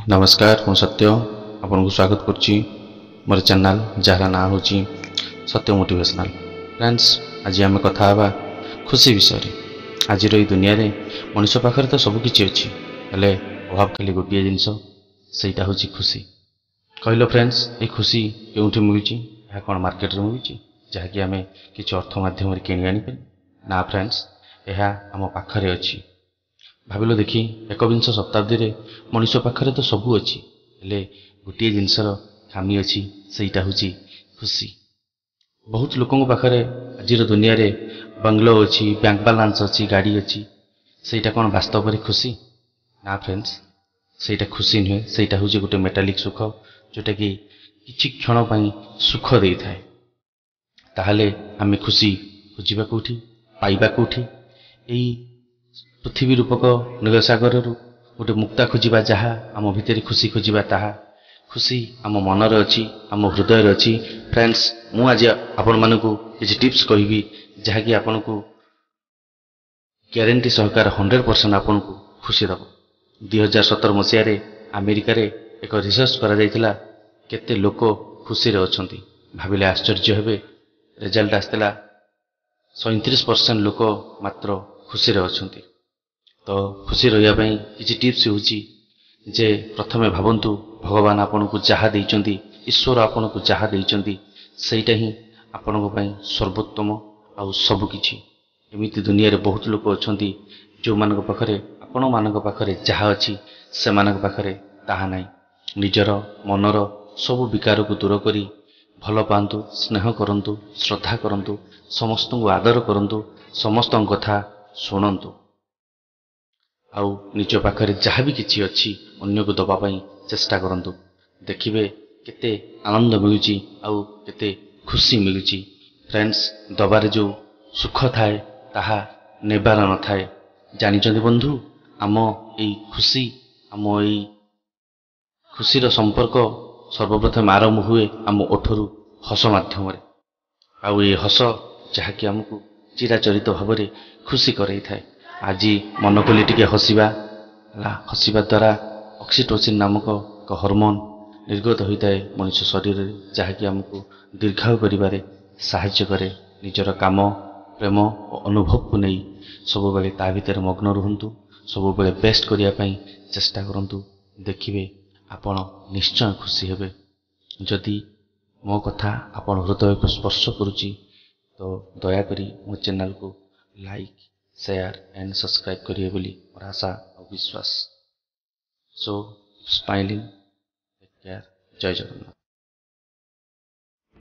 नमस्कार मु सत्य आपन को स्वागत करछि मोर चैनल जहार ना होछि सत्य मोटिवेशनल। फ्रेंड्स आज आम कथा हवा खुशी विषय रे। आज रो दुनिया रे मनुष्य पाखरे तो सब किछि अछि हेले अभाव खाली गोटिए जिंस सेटा होछि खुशी। कहलो फ्रेंड्स ए खुशी केउठी मिलुछि या कोन मार्केट रे मिलुछि जहा कि आमे किछि अर्थ माध्यम रे किनि आनि ना फ्रेंड्स एहा हम पाखरे अछि। भाविलो देखी एकविंश शताब्दी रे मनुष्य पाखरे तो सबू अच्छी हेले गोटे जिनसर खामी अच्छी सेटा होची खुशी। बहुत लोकों पाखरे आज दुनिया रे बंगलो अच्छी, बैंक बैलेंस अच्छी, गाड़ी अच्छी, सेटा कौन वास्तव में खुशी ना फ्रेंड्स सेटा खुशी नुहे। सेटा होची गोटे मेटालिक सुख जोटा कि किछि क्षण पई सुख देई थाए। ताहले आमे खुशी खोजिबा कोठी पाइबा कोठी एई पृथ्वी रूपक नीलसागर गोटे मुक्ता खोजिबा जहा आम भितर खुशी खोजिबा ताहा खुशी आम मनर अच्छी आम हृदय अच्छी। फ्रेंड्स मु आज आपण मानकु किछि टिप्स कहिबी जहा कि आपण को ग्यारंटी सहकार 100% आपण को खुशी दबो। 2017 मसिया रे अमेरिका रे एक रिसर्च करा जायतिला केते लोक खुशी रे अछंती। भाबिले आश्चर्य हेबे रिजल्ट आस्तेला 37% लोक मात्र खुशी रे अछंती। तो खुशी रहिया पई किछि टिप्स होची जे प्रथमे भाबंतु भगवान आपन को जहा देइचंती, ईश्वर आपन को जहा देइचंती सेटा ही आपन को पई सर्वोत्तम आ सब किछि। एमिति दुनिया रे बहुत लोक अछंती जो मानक पाखरे आपन मानक पाखरे जहा अछि से मानक पाखरे ताहा नै। निजर मनर सब विकार को दूर करी भल पांतु, स्नेह करंतु, श्रद्धा करंतु, समस्त को आदर करंतु, समस्त कथा सुनंतु आउ निज पाखरे जहा भी किछि अछि अन्य को दबा पई चेष्टा करंतु। देखिबे केते आनंद मिलुची आउ केते खुशी मिलुची। फ्रेंड्स दबारे जो सुख थाए ताहा नेबार न थाए। जानिचंदी बंधु आम एई खुशी आम एई खुशीर संपर्क सर्वप्रथम आरंभ हुए आम ओठरू हस माध्यम रे। आउ ए हस जहा कि हमकु चिराचरित भावरे खुशी करई थाए। आज मन खोली टिके हसिबा हसिबा द्वारा ऑक्सीटोसिन नामक एक हार्मोन निर्गत होता है मनुष्य शरीर रे जहा कि हमको दीर्घायु करिबारे सहायता करे। निजर काम प्रेम और अनुभव को नहीं सब बेले ता भीतर मग्न रहंतु, सब बेले बेस्ट करिया पई चेष्टा करंतु। देखिबे आपण निश्चय खुशी हेबे। जदि मो कथा आपण हृदय को स्पर्श करूची तो दया करी मो चैनल को लाइक शेयर एंड सब्सक्राइब करिए बोली और आशा और विश्वास। सो स्माइलिंग टेक केयर। जय जगन्नाथ।